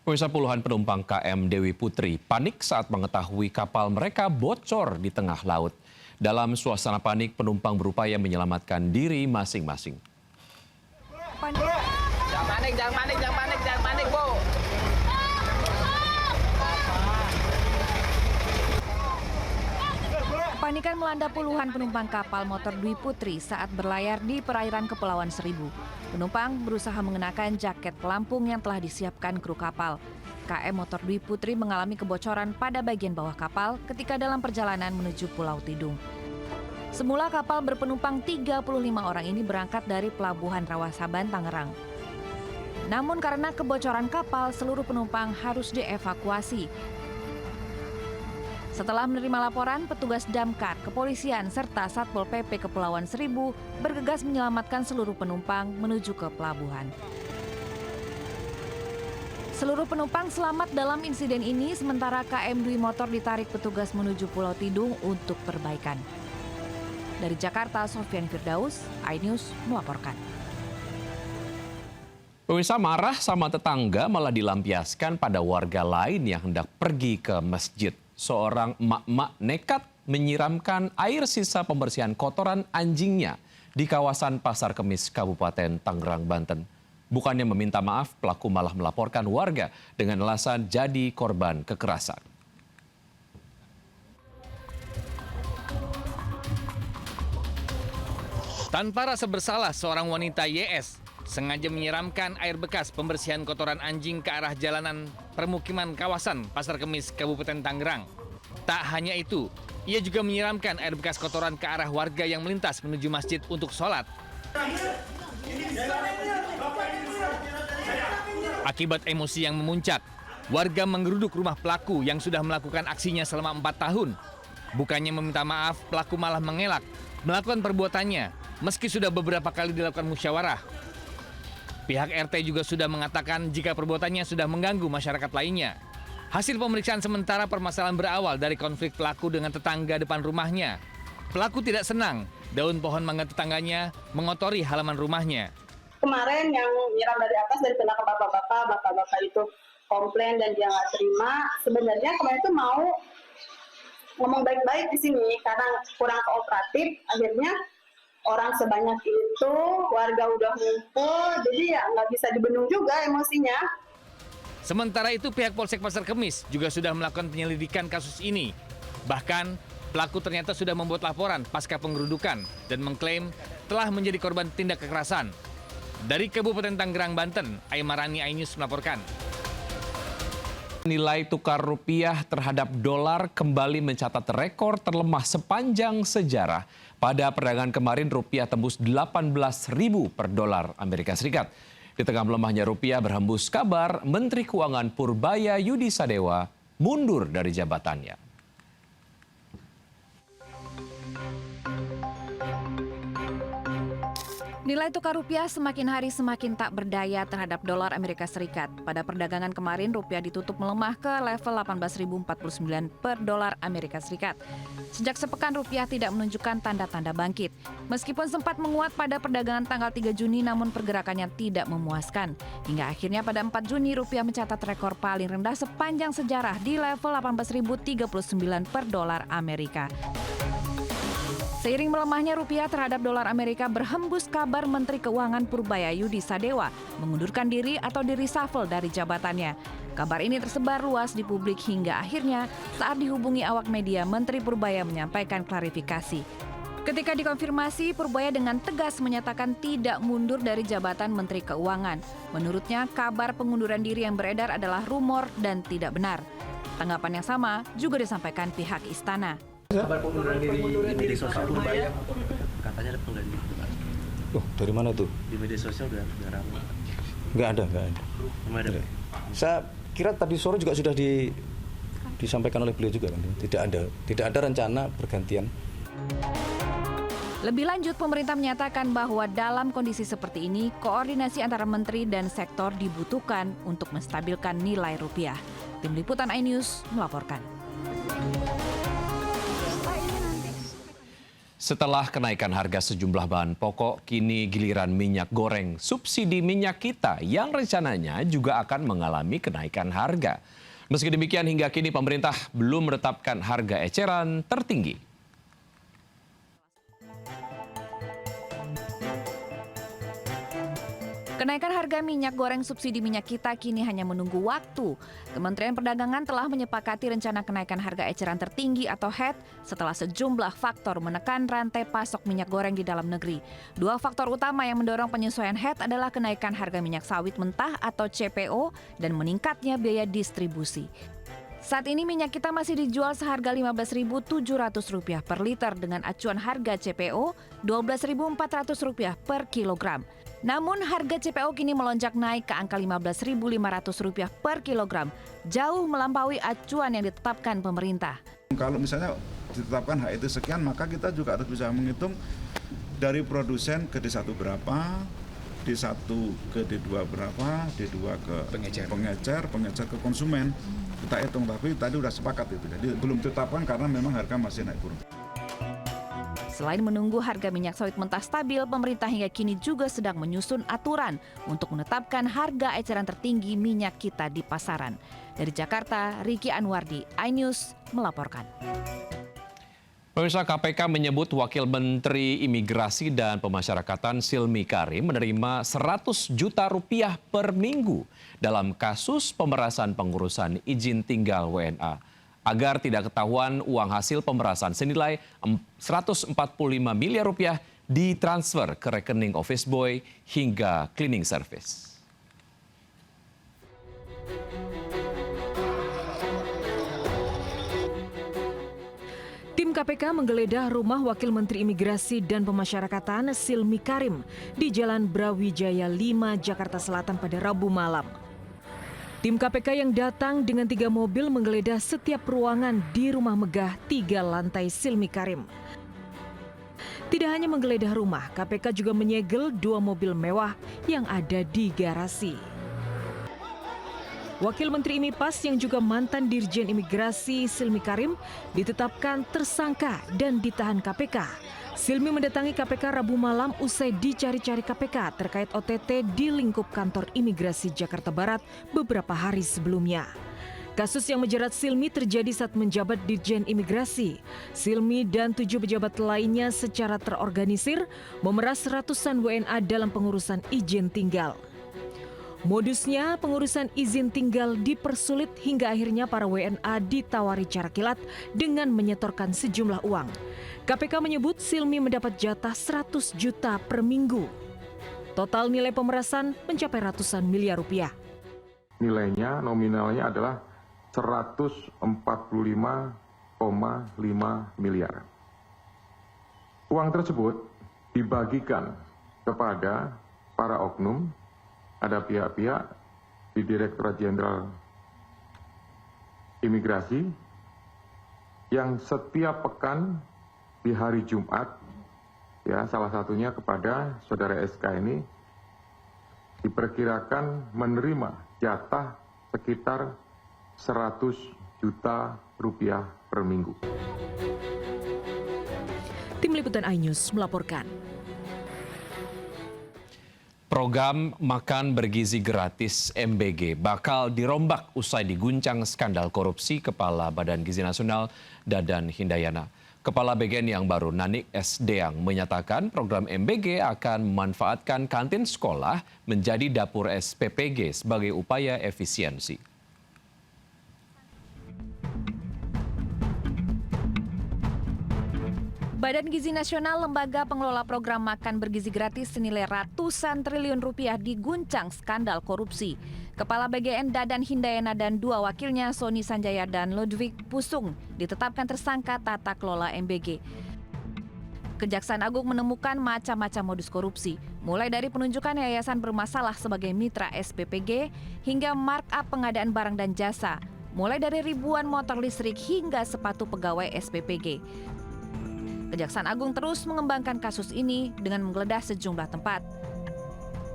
Pemirsa, puluhan penumpang KM Dewi Putri panik saat mengetahui kapal mereka bocor di tengah laut. Dalam suasana panik, penumpang berupaya menyelamatkan diri masing-masing. Jangan panik, Bu. Panikan melanda puluhan penumpang kapal motor Dwi Putri saat berlayar di perairan Kepulauan Seribu. Penumpang berusaha mengenakan jaket pelampung yang telah disiapkan kru kapal. KM motor Dwi Putri mengalami kebocoran pada bagian bawah kapal ketika dalam perjalanan menuju Pulau Tidung. Semula kapal berpenumpang 35 orang ini berangkat dari Pelabuhan Rawasaban, Tangerang. Namun karena kebocoran kapal, seluruh penumpang harus dievakuasi. Setelah menerima laporan, petugas damkar, kepolisian, serta Satpol PP Kepulauan Seribu bergegas menyelamatkan seluruh penumpang menuju ke pelabuhan. Seluruh penumpang selamat dalam insiden ini, sementara KM Dwi Motor ditarik petugas menuju Pulau Tidung untuk perbaikan. Dari Jakarta, Sofian Firdaus, iNews melaporkan. Pemirsa, marah sama tetangga malah dilampiaskan pada warga lain yang hendak pergi ke masjid. Seorang emak-emak nekat menyiramkan air sisa pembersihan kotoran anjingnya di kawasan Pasar Kemis, Kabupaten Tangerang, Banten. Bukannya meminta maaf, pelaku malah melaporkan warga dengan alasan jadi korban kekerasan. Tanpa rasa bersalah, seorang wanita YS sengaja menyiramkan air bekas pembersihan kotoran anjing ke arah jalanan permukiman kawasan Pasar Kemis, Kabupaten Tangerang. Tak hanya itu, ia juga menyiramkan air bekas kotoran ke arah warga yang melintas menuju masjid untuk sholat. Akibat emosi yang memuncak, warga menggeruduk rumah pelaku yang sudah melakukan aksinya selama 4 tahun. Bukannya meminta maaf, pelaku malah mengelak melakukan perbuatannya meski sudah beberapa kali dilakukan musyawarah. Pihak RT juga sudah mengatakan jika perbuatannya sudah mengganggu masyarakat lainnya. Hasil pemeriksaan sementara, permasalahan berawal dari konflik pelaku dengan tetangga depan rumahnya. Pelaku tidak senang daun pohon mangga tetangganya mengotori halaman rumahnya. Kemarin yang nyiram dari atas dari ke bapak-bapak itu komplain dan dia nggak terima. Sebenarnya kemarin itu mau ngomong baik-baik di sini karena kurang kooperatif, akhirnya orang sebanyak itu, warga udah ngumpul, jadi ya nggak bisa dibendung juga emosinya. Sementara itu, pihak Polsek Pasar Kemis juga sudah melakukan penyelidikan kasus ini. Bahkan, pelaku ternyata sudah membuat laporan pasca penggerudukan dan mengklaim telah menjadi korban tindak kekerasan. Dari Kabupaten Tangerang, Banten, Aimarani, iNews melaporkan. Nilai tukar rupiah terhadap dolar kembali mencatat rekor terlemah sepanjang sejarah. Pada perdagangan kemarin, rupiah tembus 18.000 per dolar Amerika Serikat. Di tengah melemahnya rupiah, berhembus kabar Menteri Keuangan Purbaya Yudi Sadewa mundur dari jabatannya. Nilai tukar rupiah semakin hari semakin tak berdaya terhadap dolar Amerika Serikat. Pada perdagangan kemarin, rupiah ditutup melemah ke level 18.049 per dolar Amerika Serikat. Sejak sepekan, rupiah tidak menunjukkan tanda-tanda bangkit. Meskipun sempat menguat pada perdagangan tanggal 3 Juni, namun pergerakannya tidak memuaskan. Hingga akhirnya pada 4 Juni, rupiah mencatat rekor paling rendah sepanjang sejarah di level 18.039 per dolar Amerika. Seiring melemahnya rupiah terhadap dolar Amerika, berhembus kabar Menteri Keuangan Purbaya Yudi Sadewa mengundurkan diri atau di-reshuffle dari jabatannya. Kabar ini tersebar luas di publik hingga akhirnya saat dihubungi awak media, Menteri Purbaya menyampaikan klarifikasi. Ketika dikonfirmasi, Purbaya dengan tegas menyatakan tidak mundur dari jabatan Menteri Keuangan. Menurutnya, kabar pengunduran diri yang beredar adalah rumor dan tidak benar. Tanggapan yang sama juga disampaikan pihak istana. Kabar pengunduran diri di media sosial Purbaya katanya ada pengunduran diri. Oh, dari mana tuh? Di media sosial udah ramai. Nggak ada. Nggak ada. Saya kira tadi sore juga sudah disampaikan oleh beliau juga kan. Tidak ada rencana pergantian. Lebih lanjut, pemerintah menyatakan bahwa dalam kondisi seperti ini, koordinasi antara menteri dan sektor dibutuhkan untuk menstabilkan nilai rupiah. Tim Liputan iNews melaporkan. Setelah kenaikan harga sejumlah bahan pokok, kini giliran minyak goreng subsidi minyak kita yang rencananya juga akan mengalami kenaikan harga. Meski demikian, hingga kini pemerintah belum menetapkan harga eceran tertinggi. Kenaikan harga minyak goreng subsidi minyak kita kini hanya menunggu waktu. Kementerian Perdagangan telah menyepakati rencana kenaikan harga eceran tertinggi atau HET setelah sejumlah faktor menekan rantai pasok minyak goreng di dalam negeri. Dua faktor utama yang mendorong penyesuaian HET adalah kenaikan harga minyak sawit mentah atau CPO dan meningkatnya biaya distribusi. Saat ini minyak kita masih dijual seharga Rp15.700 per liter dengan acuan harga CPO Rp12.400 per kilogram. Namun harga CPO kini melonjak naik ke angka Rp15.500 per kilogram, jauh melampaui acuan yang ditetapkan pemerintah. Kalau misalnya ditetapkan HET sekian, maka kita juga harus bisa menghitung dari produsen ke D1 berapa, D1 ke D2 berapa, D2 ke pengecer ke konsumen. Kita hitung, tapi tadi udah sepakat itu. Jadi belum ditetapkan karena memang harga masih naik turun. Selain menunggu harga minyak sawit mentah stabil, pemerintah hingga kini juga sedang menyusun aturan untuk menetapkan harga eceran tertinggi minyak kita di pasaran. Dari Jakarta, Riki Anwardi, iNews melaporkan. Pemirsa, KPK menyebut Wakil Menteri Imigrasi dan Pemasyarakatan Silmi Karim menerima Rp100 juta per minggu dalam kasus pemerasan pengurusan izin tinggal WNA. Agar tidak ketahuan, uang hasil pemerasan senilai Rp145 miliar ditransfer ke rekening office boy hingga cleaning service. Tim KPK menggeledah rumah Wakil Menteri Imigrasi dan Pemasyarakatan Silmi Karim di Jalan Brawijaya 5, Jakarta Selatan pada Rabu malam. Tim KPK yang datang dengan 3 mobil menggeledah setiap ruangan di rumah megah 3 lantai Silmi Karim. Tidak hanya menggeledah rumah, KPK juga menyegel 2 mobil mewah yang ada di garasi. Wakil Menteri IMIPAS yang juga mantan Dirjen Imigrasi Silmi Karim ditetapkan tersangka dan ditahan KPK. Silmi mendatangi KPK Rabu malam usai dicari-cari KPK terkait OTT di lingkup kantor imigrasi Jakarta Barat beberapa hari sebelumnya. Kasus yang menjerat Silmi terjadi saat menjabat Dirjen Imigrasi. Silmi dan 7 pejabat lainnya secara terorganisir memeras ratusan WNA dalam pengurusan izin tinggal. Modusnya, pengurusan izin tinggal dipersulit hingga akhirnya para WNA ditawari cara kilat dengan menyetorkan sejumlah uang. KPK menyebut Silmi mendapat jatah Rp100 juta per minggu. Total nilai pemerasan mencapai ratusan miliar rupiah. Nilainya nominalnya adalah 145,5 miliar. Uang tersebut dibagikan kepada para oknum. Ada pihak-pihak di Direktorat Jenderal Imigrasi yang setiap pekan di hari Jumat, ya salah satunya kepada saudara SK ini diperkirakan menerima jatah sekitar Rp100 juta per minggu. Tim Liputan iNews melaporkan. Program Makan Bergizi Gratis MBG bakal dirombak usai diguncang skandal korupsi Kepala Badan Gizi Nasional Dadan Hindayana. Kepala BGN yang baru, Nanik S. Deang, menyatakan program MBG akan memanfaatkan kantin sekolah menjadi dapur SPPG sebagai upaya efisiensi. Badan Gizi Nasional, lembaga pengelola program makan bergizi gratis senilai ratusan triliun rupiah diguncang skandal korupsi. Kepala BGN Dadan Hindayana dan 2 wakilnya Sony Sanjaya dan Ludwig Pusung ditetapkan tersangka tata kelola MBG. Kejaksaan Agung menemukan macam-macam modus korupsi, mulai dari penunjukan yayasan bermasalah sebagai mitra SPPG hingga markup pengadaan barang dan jasa, mulai dari ribuan motor listrik hingga sepatu pegawai SPPG. Kejaksaan Agung terus mengembangkan kasus ini dengan menggeledah sejumlah tempat.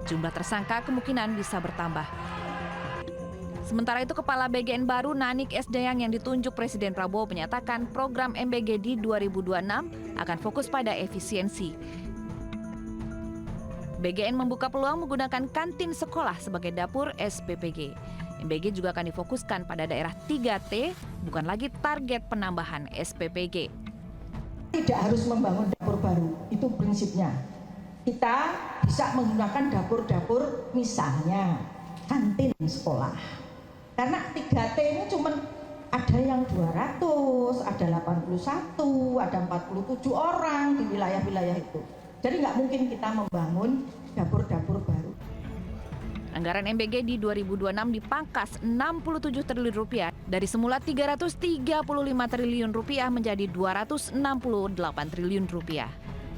Jumlah tersangka kemungkinan bisa bertambah. Sementara itu, Kepala BGN baru Nanik S. Dayang yang ditunjuk Presiden Prabowo menyatakan program MBG di 2026 akan fokus pada efisiensi. BGN membuka peluang menggunakan kantin sekolah sebagai dapur SPPG. MBG juga akan difokuskan pada daerah 3T, bukan lagi target penambahan SPPG. Tidak harus membangun dapur baru, itu prinsipnya. Kita bisa menggunakan dapur-dapur misalnya kantin sekolah. Karena 3T ini cuma ada yang 200, ada 81, ada 47 orang di wilayah-wilayah itu. Jadi nggak mungkin kita membangun dapur-dapur baru. Anggaran MBG di 2026 dipangkas 67 triliun rupiah dari semula 335 triliun rupiah menjadi 268 triliun rupiah.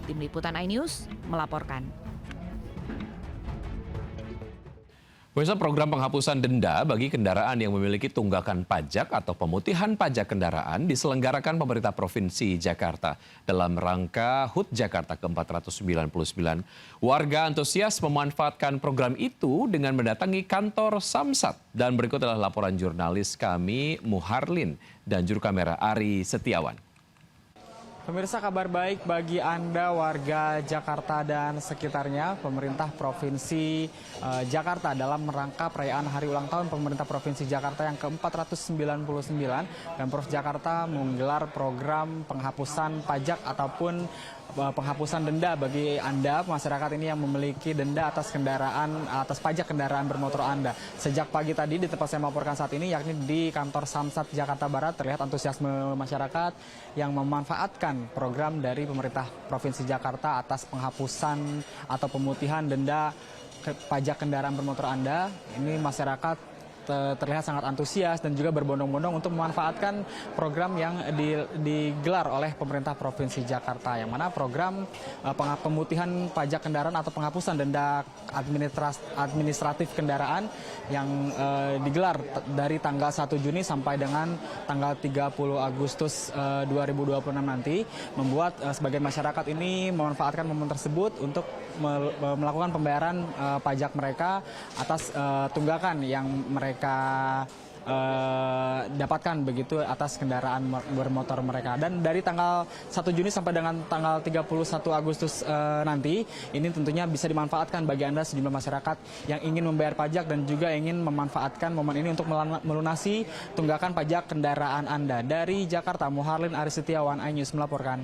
Tim Liputan iNews melaporkan. Pemirsa, program penghapusan denda bagi kendaraan yang memiliki tunggakan pajak atau pemutihan pajak kendaraan diselenggarakan pemerintah Provinsi Jakarta. Dalam rangka HUT Jakarta ke-499, warga antusias memanfaatkan program itu dengan mendatangi kantor Samsat. Dan berikut adalah laporan jurnalis kami Muharlin dan juru kamera Ari Setiawan. Pemirsa, kabar baik bagi Anda warga Jakarta dan sekitarnya. Pemerintah Provinsi Jakarta dalam rangka perayaan Hari Ulang Tahun Pemerintah Provinsi Jakarta yang ke-499, Pemprov Jakarta menggelar program penghapusan pajak ataupun penghapusan denda bagi Anda masyarakat ini yang memiliki denda atas pajak kendaraan bermotor Anda. Sejak pagi tadi di tempat saya melaporkan saat ini, yakni di kantor Samsat Jakarta Barat, terlihat antusiasme masyarakat yang memanfaatkan program dari pemerintah Provinsi Jakarta atas penghapusan atau pemutihan denda pajak kendaraan bermotor Anda. Ini masyarakat terlihat sangat antusias dan juga berbondong-bondong untuk memanfaatkan program yang digelar oleh pemerintah Provinsi Jakarta, yang mana program pemutihan pajak kendaraan atau penghapusan denda administratif kendaraan yang digelar dari tanggal 1 Juni sampai dengan tanggal 30 Agustus 2026 nanti, membuat sebagian masyarakat ini memanfaatkan momen tersebut untuk melakukan pembayaran pajak mereka atas tunggakan yang mereka dapatkan begitu atas kendaraan bermotor mereka. Dan dari tanggal 1 Juni sampai dengan tanggal 31 Agustus nanti, ini tentunya bisa dimanfaatkan bagi Anda sejumlah masyarakat yang ingin membayar pajak dan juga ingin memanfaatkan momen ini untuk melunasi tunggakan pajak kendaraan Anda. Dari Jakarta, Muharlin Ari Setiawan, iNews melaporkan.